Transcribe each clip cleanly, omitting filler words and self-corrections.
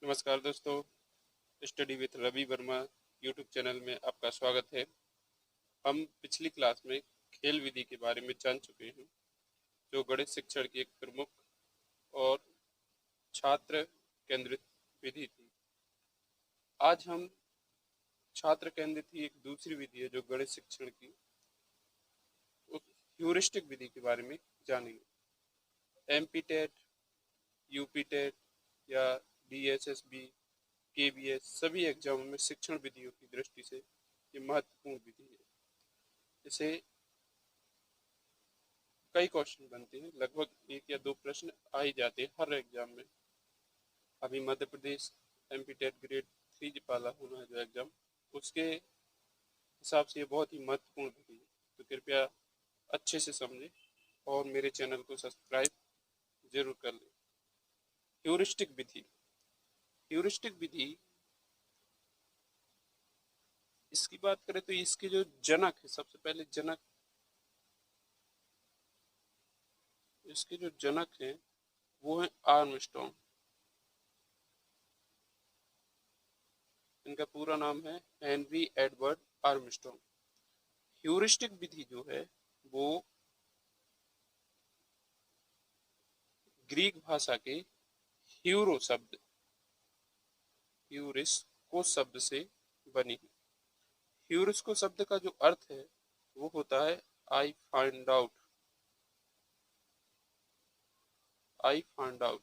नमस्कार दोस्तों, study with Ravi Verma YouTube channel में आपका स्वागत है। हम पिछली क्लास में खेल विधि के बारे में जान चुके हैं, जो गणित शिक्षण की एक प्रमुख और छात्र केंद्रित विधि थी। आज हम छात्र केंद्रित ही एक दूसरी विधि है जो गणित शिक्षण की, उस ह्यूरिस्टिक विधि के बारे में जानेंगे। एमपी टेट, यूपी टेट या डीएसएसबी, केबीएस सभी एग्जामों में शिक्षण विधियों की दृष्टि से ये महत्वपूर्ण विधि है। इसे कई क्वेश्चन बनते हैं, लगभग एक या दो प्रश्न आ ही जाते हैं हर एग्जाम में। अभी Madhya Pradesh MP TET grade 3 वाला होना है जो एग्जाम, उसके हिसाब से ये बहुत ही महत्वपूर्ण विधि है। तो कृपया अच्छे से समझें और मेरे चैनल को सब्सक्राइब जरूर कर लें। ह्यूरिस्टिक विधि, ह्यूरिस्टिक विधि इसकी बात करें तो इसके जो जनक है, सबसे पहले जनक, इसके जो जनक हैं वो है आर्मस्ट्रॉन्ग। इनका पूरा नाम है हेनरी एडवर्ड आर्मस्ट्रॉन्ग। ह्यूरिस्टिक विधि जो है वो ग्रीक भाषा के ह्यूरो शब्द, ह्यूरिस्को शब्द से बनी है। ह्यूरिस्को शब्द का जो अर्थ है वो होता है I find out, I find out.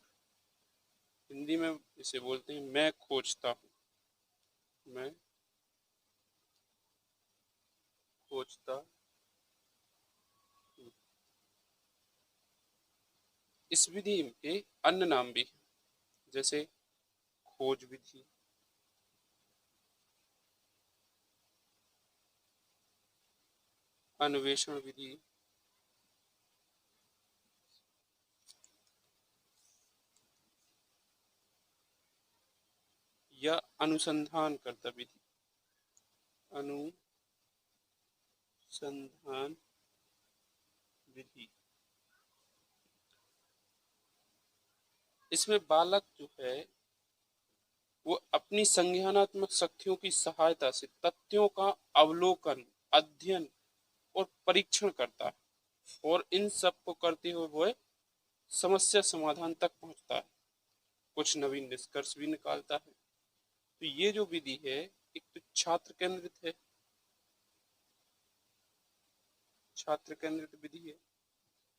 Hindi में इसे बोलते हैं मैं खोजता हूँ, मैं खोजता हूँ। इस विधि के अन्य नाम भी हैं, जैसे खोज विधि, अन्वेषण विधि, या अनुसंधान करता विधि, अनुसंधान विधि। इसमें बालक जो है वो अपनी संज्ञानात्मक शक्तियों की सहायता से तथ्यों का अवलोकन, अध्ययन और परीक्षण करता है और इन सब को करते हुए वह समस्या समाधान तक पहुंचता है, कुछ नवीन निष्कर्ष भी निकालता है। तो ये जो विधि है एक तो छात्र केंद्रित है, छात्र केंद्रित विधि है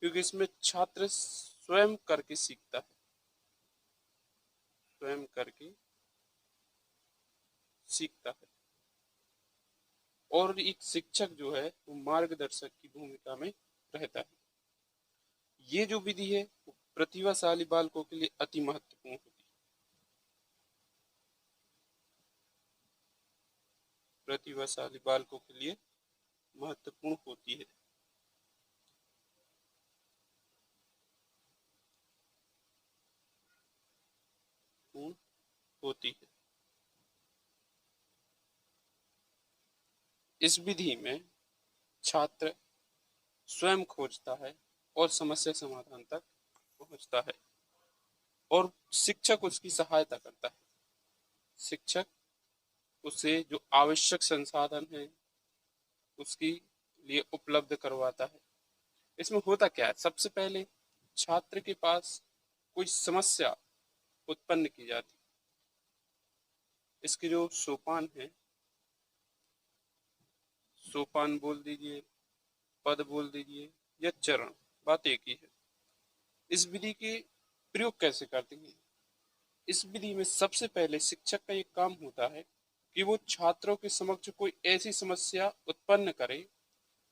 क्योंकि इसमें छात्र स्वयं करके सीखता है, स्वयं करके सीखता है। और एक शिक्षक जो है वो मार्गदर्शक की भूमिका में रहता है। ये जो विधि है वो प्रतिभाशाली बालकों के लिए अति महत्वपूर्ण होती है, प्रतिभाशाली बालकों के लिए महत्वपूर्ण होती है। पूर्ण होती है। इस विधि में छात्र स्वयं खोजता है और समस्या समाधान तक पहुंचता है और शिक्षक उसकी सहायता करता है। शिक्षक उसे जो आवश्यक संसाधन है उसकी लिए उपलब्ध करवाता है। इसमें होता क्या है, सबसे पहले छात्र के पास कोई समस्या उत्पन्न की जाती है। इसके जो सोपान है, सोपान बोल दीजिए, पद बोल दीजिए या चरण, बात एक ही है। इस विधि के प्रयोग कैसे करते हैं? इस विधि में सबसे पहले शिक्षक का एक काम होता है कि वो छात्रों के समक्ष कोई ऐसी समस्या उत्पन्न करे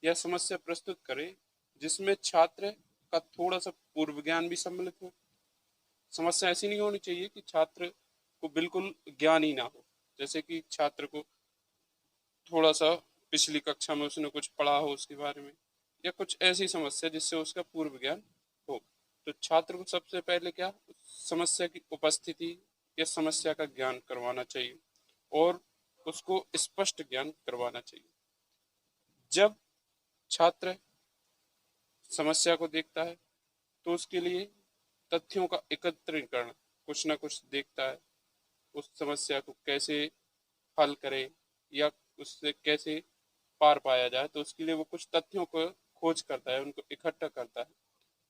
या समस्या प्रस्तुत करे जिसमें छात्र का थोड़ा सा पूर्व ज्ञान भी सम्मिलित हो। समस्या ऐसी नहीं होनी चाहिए कि छात्र को बिल्कुल ज्ञान ही ना हो, जैसे कि छात्र को थोड़ा सा पिछली कक्षा में उसने कुछ पढ़ा हो उसके बारे में, या कुछ ऐसी समस्या जिससे उसका पूर्व ज्ञान हो। तो छात्र को सबसे पहले क्या, समस्या की उपस्थिति या समस्या का ज्ञान करवाना चाहिए और उसको स्पष्ट ज्ञान करवाना चाहिए। जब छात्र समस्या को देखता है तो उसके लिए तथ्यों का एकत्रीकरण, कुछ ना कुछ देखता है, उस समस्या को कैसे हल करे या उससे कैसे पार पाया जाए, तो उसके लिए वो कुछ तथ्यों को खोज करता है, उनको इकट्ठा करता है।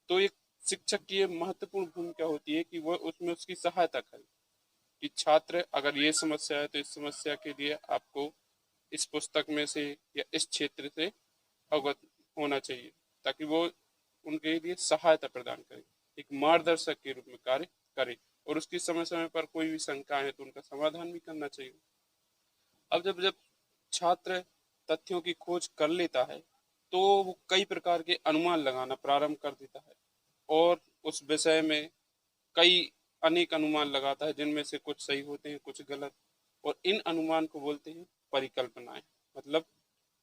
तो एक शिक्षक की ये महत्वपूर्ण भूमिका होती है कि वो उसमें उसकी सहायता करे कि छात्र अगर ये समस्या है तो इस समस्या के लिए आपको इस पुस्तक में से या इस क्षेत्र से अवगत होना चाहिए, ताकि वो उनके लिए सहायता प्रदान करे, एक मार्गदर्शक के रूप में कार्य करे। और उसकी समय समय पर कोई भी शंका है तो उनका समाधान भी करना चाहिए। अब जब जब छात्र तथ्यों की खोज कर लेता है तो वो कई प्रकार के अनुमान लगाना प्रारंभ कर देता है और उस विषय में कई अनेक अनुमान लगाता है, जिनमें से कुछ सही होते हैं, कुछ गलत। और इन अनुमान को बोलते हैं परिकल्पनाएं। मतलब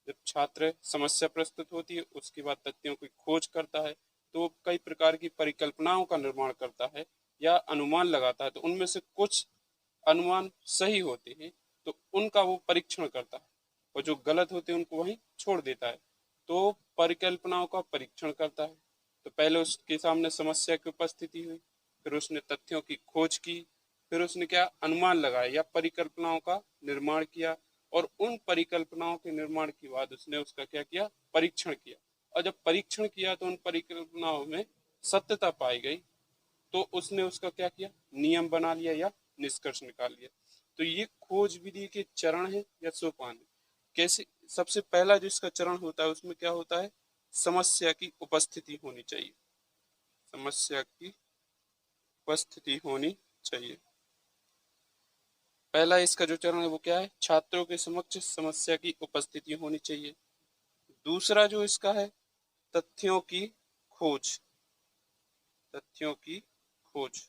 जब छात्र समस्या प्रस्तुत होती है उसके बाद तथ्यों की खोज करता है तो वो कई प्रकार की परिकल्पनाओं का निर्माण करता है या अनुमान लगाता है, तो उनमें से कुछ अनुमान सही होते हैं तो उनका वो परीक्षण करता है और जो गलत होते हैं उनको वहीं छोड़ देता है। तो परिकल्पनाओं का परीक्षण करता है। तो पहले उसके सामने समस्या की उपस्थिति हुई, फिर उसने तथ्यों की खोज की, फिर उसने क्या अनुमान लगाया या परिकल्पनाओं का निर्माण किया, और उन परिकल्पनाओं के निर्माण के बाद उसने उसका क्या किया, परीक्षण किया। और जब परीक्षण किया तो उन परिकल्पनाओं में सत्यता पाई गई, तो उसने उसका क्या किया, नियम बना लिया या निष्कर्ष निकाल लिया। तो ये खोज विधि के चरण है या सोपान है। कैसे, सबसे पहला जो इसका चरण होता है उसमें क्या होता है, समस्या की उपस्थिति होनी चाहिए। समस्या की उपस्थिति होनी चाहिए। पहला इसका जो चरण है वो क्या है, छात्रों के समक्ष समस्या की उपस्थिति होनी चाहिए। दूसरा जो इसका है, तथ्यों की खोज। तथ्यों की खोज।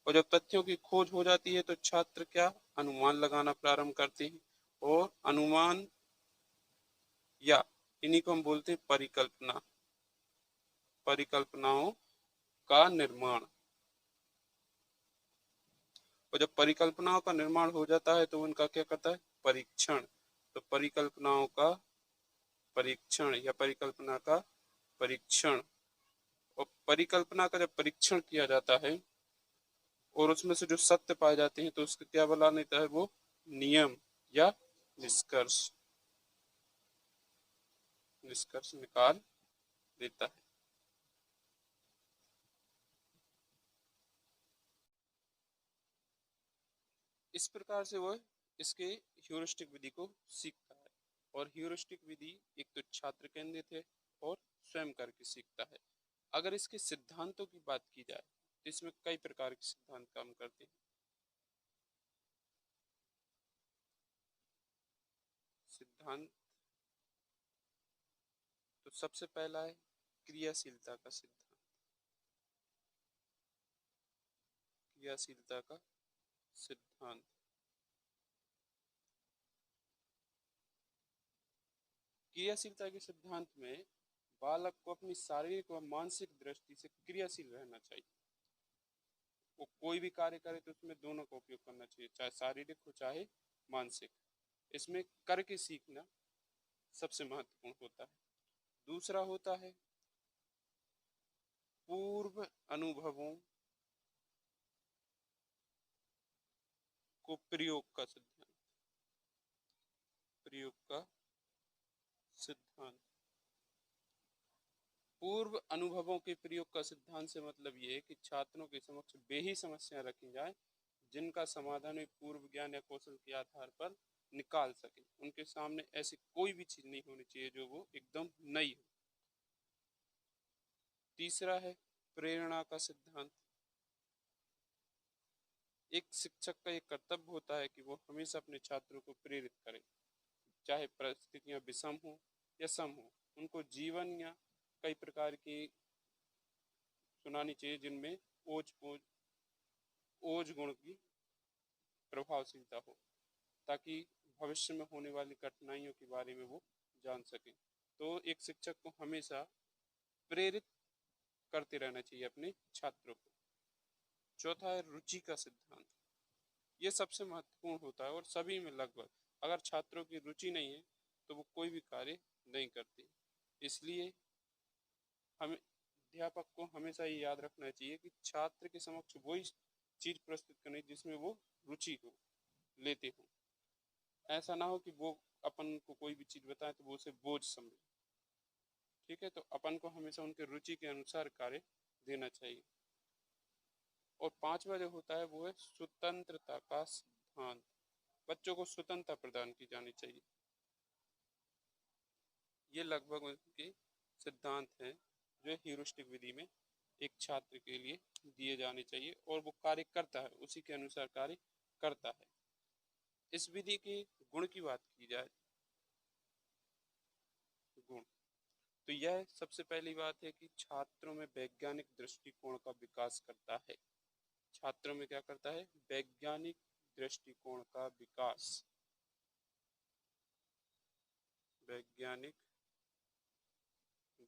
और जब तथ्यों की खोज हो जाती है तो छात्र क्या, अनुमान लगाना प्रारंभ करते हैं। और अनुमान या इन्हीं को हम बोलते हैं परिकल्पना, परिकल्पनाओं का निर्माण। और जब परिकल्पनाओं का निर्माण हो जाता है तो उनका क्या करता है, परीक्षण। तो परिकल्पनाओं का परीक्षण या परिकल्पना का परीक्षण। और परिकल्पना का जब परीक्षण किया जाता है और उसमें से जो सत्य पाए जाते हैं तो उसका क्या बना लेता है, वो नियम या निष्कर्ष, निष्कर्ष निकाल देता है। इस प्रकार से वह इसके ह्यूरिस्टिक विधि को सीखता है। और ह्यूरिस्टिक विधि एक तो छात्र केंद्रित है और स्वयं करके सीखता है। अगर इसके सिद्धांतों की बात की जाए तो इसमें कई प्रकार के सिद्धांत काम करते हैं। सिद्धांत तो सबसे पहला है क्रियाशीलता का सिद्धांत। क्रियाशीलता का सिद्धांत। क्रियाशीलता के सिद्धांत में बालक को अपनी शारीरिक व मानसिक दृष्टि से क्रियाशील रहना चाहिए। वो कोई भी कार्य करे तो उसमें दोनों का उपयोग करना चाहिए, चाहे शारीरिक हो चाहे मानसिक। इसमें करके सीखना सबसे महत्वपूर्ण होता है। दूसरा होता है पूर्व अनुभवों को प्रयोग का सिद्धांत। प्रयोग का सिद्धांत। पूर्व अनुभवों के प्रयोग का सिद्धांत से मतलब ये है कि छात्रों के समक्ष वे ही समस्याएं रखी जाए जिनका समाधान वे पूर्व ज्ञान या कौशल के आधार पर निकाल सके। उनके सामने ऐसी कोई भी चीज नहीं होनी चाहिए जो वो एकदम नई हो। तीसरा है प्रेरणा का सिद्धांत। एक शिक्षक का एक कर्तव्य होता है कि वो हमेशा अपने छात्रों को प्रेरित करे, चाहे परिस्थितियां विषम हो या सम हो। उनको जीवन या कई प्रकार की सुनानी चाहिए जिनमें ओज पोज ओज गुण की प्रभावशीलता हो, ताकि भविष्य में होने वाली कठिनाइयों के बारे में वो जान सके। तो एक शिक्षक को हमेशा प्रेरित करते रहना चाहिए अपने छात्रों को। चौथा है रुचि का सिद्धांत। ये सबसे महत्वपूर्ण होता है और सभी में लगभग, अगर छात्रों की रुचि नहीं है तो वो कोई भी कार्य नहीं करते। इसलिए हमें अध्यापक को हमेशा ये याद रखना चाहिए कि छात्र के समक्ष वही चीज प्रस्तुत करनी जिसमें वो रुचि हो। लेते हों। ऐसा ना हो कि वो अपन को कोई भी चीज बताए तो वो उसे बोझ समझे। ठीक है, तो अपन को हमेशा उनके रुचि के अनुसार कार्य देना चाहिए। और पांचवा जो होता है वो है स्वतंत्रता का सिद्धांत। बच्चों को स्वतंत्रता प्रदान की जानी चाहिए। ये लगभग उनके सिद्धांत हैं जो ह्यूरिस्टिक विधि में एक छात्र के लिए दिए जाने चाहिए, और वो कार्य करता है, उसी के अनुसार कार्य करता है। इस विधि के गुण की बात की जाए, गुण, तो यह सबसे पहली बात है कि छात्रों में वैज्ञानिक दृष्टिकोण का विकास करता है। छात्रों में क्या करता है? वैज्ञानिक दृष्टिकोण का विकास। वैज्ञानिक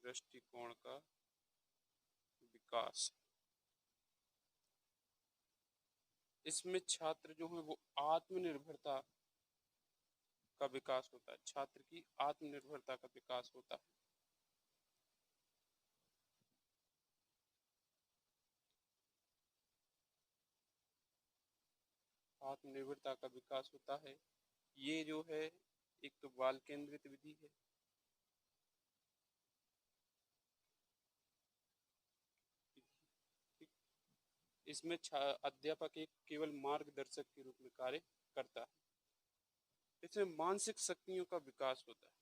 दृष्टिकोण का विकास। इसमें छात्र जो है वो आत्मनिर्भरता का विकास होता है। छात्र की आत्मनिर्भरता का विकास होता है। आत्मनिर्भरता का विकास होता है। ये जो है एक तो बाल केंद्रित विधि है। ठीक। इसमें अध्यापक एक केवल मार्गदर्शक के रूप में कार्य करता है। इसमें मानसिक शक्तियों का विकास होता है।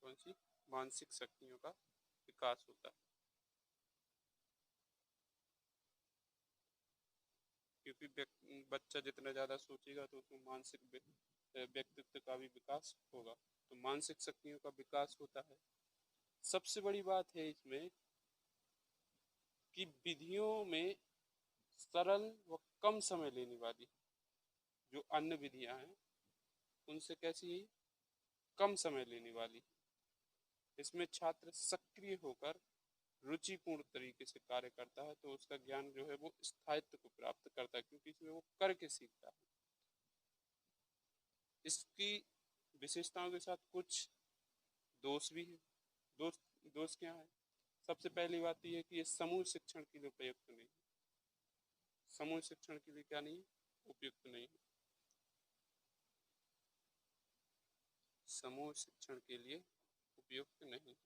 कौन सी? मानसिक शक्तियों का विकास होता है। क्योंकि बच्चा जितना ज्यादा सोचेगा तो उसमें मानसिक व्यक्तित्व का भी विकास होगा। तो मानसिक शक्तियों का विकास होता है। सबसे बड़ी बात है इसमें कि विधियों में सरल व कम समय लेने वाली जो अन्य विधियां हैं उनसे कैसी है? कम समय लेने वाली। इसमें छात्र सक्रिय होकर रुचिपूर्ण तरीके से कार्य करता है, तो उसका ज्ञान जो है वो स्थायित्व को प्राप्त करता है, क्योंकि इसमें वो करके सीखता है। इसकी विशेषताओं के साथ कुछ दोष भी है। दोष दोष क्या है? सबसे पहली बात तो ये है कि ये समूह शिक्षण के लिए उपयुक्त नहीं है। समूह शिक्षण के लिए क्या नहीं है? उपयुक्त नहीं है। समूह शिक्षण के लिए उपयुक्त नहीं है।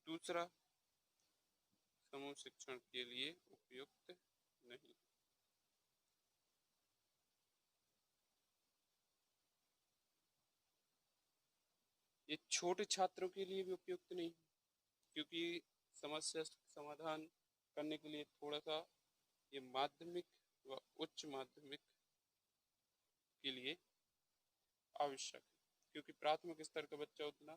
दूसरा, समूह शिक्षण के लिए उपयुक्त नहीं। ये छोटे छात्रों के लिए भी उपयुक्त नहीं, क्योंकि समस्या समाधान करने के लिए थोड़ा सा ये माध्यमिक व उच्च माध्यमिक के लिए आवश्यक है। क्योंकि प्राथमिक स्तर का बच्चा उतना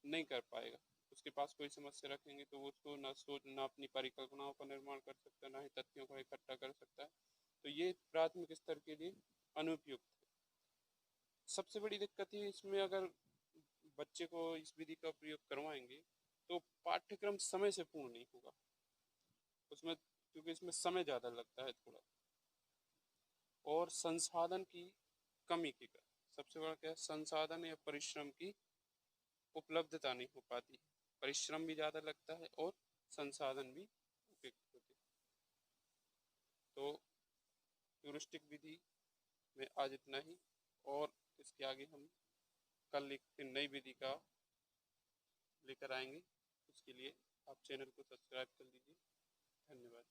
नहीं कर पाएगा। उसके पास कोई समस्या रखेंगे तो वो उसको ना सोच ना अपनी परिकल्पनाओं का निर्माण कर सकता है, ना ही तथ्यों का इकट्ठा कर सकता है। तो ये प्राथमिक स्तर के लिए अनुपयुक्त है। सबसे बड़ी दिक्कत है इसमें, अगर बच्चे को इस विधि का प्रयोग करवाएंगे तो पाठ्यक्रम समय से पूर्ण नहीं होगा उसमें, क्योंकि इसमें समय ज़्यादा लगता है थोड़ा, और संसाधन की कमी के कारण। सबसे बड़ा क्या है? संसाधन या परिश्रम की उपलब्धता नहीं हो पाती। परिश्रम भी ज़्यादा लगता है और संसाधन भी उपयुक्त होते हैं। तो ह्यूरिस्टिक विधि में आज इतना ही, और इसके आगे हम कल एक नई विधि का लेकर आएंगे। उसके लिए आप चैनल को सब्सक्राइब कर लीजिए। धन्यवाद।